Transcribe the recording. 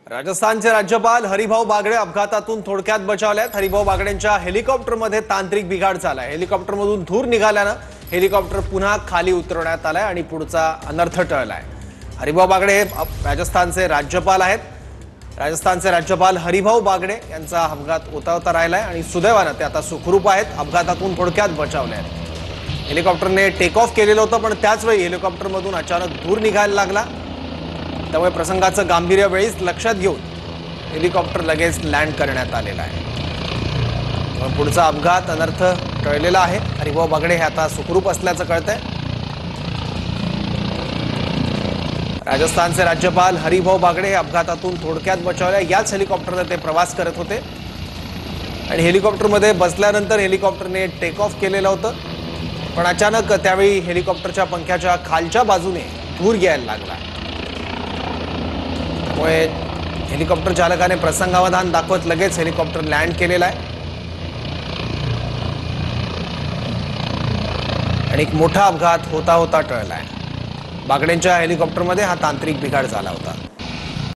राजस्थानचे राज्यपाल हरिभाऊ बागडे अपघातातून थोडक्यात बचावल्यात। हरिभाऊ बागडेंच्या हेलिकॉप्टरमध्ये तांत्रिक बिघाड झालाय। हेलिकॉप्टरमधून धूर निघाल्यानं हेलिकॉप्टर पुन्हा खाली उतरवण्यात आलाय आणि पुढचा अनर्थ टळलाय। हरिभाऊ बागडे हे राजस्थानचे राज्यपाल आहेत। राजस्थानचे राज्यपाल हरिभाऊ बागडे यांचा अपघात होता राहिलाय आणि सुदैवानं ते आता सुखरूप आहेत। अपघातातून थोडक्यात बचावले आहेत। हेलिकॉप्टरने टेक ऑफ केलेलं होतं, पण त्याच वेळी हेलिकॉप्टरमधून अचानक धूर निघायला लागला। त्यामुळे प्रसंगाचं गांभीर्य वेळीच लक्षात घेऊन हेलिकॉप्टर लगेच लँड करण्यात आलेला आहे। पुढचा अपघात अनर्थ टळलेला आहे। हरिभाऊ बागडे हे आता सुखरूप असल्याचं कळतंय। राजस्थानचे राज्यपाल हरिभाऊ बागडे हे अपघातातून थोडक्यात बचावले। याच हेलिकॉप्टरने ते प्रवास करत होते आणि हेलिकॉप्टरमध्ये बसल्यानंतर हेलिकॉप्टरने टेक ऑफ केलेलं होतं, पण अचानक त्यावेळी हेलिकॉप्टरच्या पंख्याच्या खालच्या बाजूने धूर यायला लागला। त्यामुळे हेलिकॉप्टर चालकाने प्रसंगावधान दाखवत लगेच हेलिकॉप्टर लँड केलेला आहे आणि एक मोठा अपघात होता टळलाय। बागडेंच्या हेलिकॉप्टरमध्ये हा तांत्रिक बिघाड झाला होता।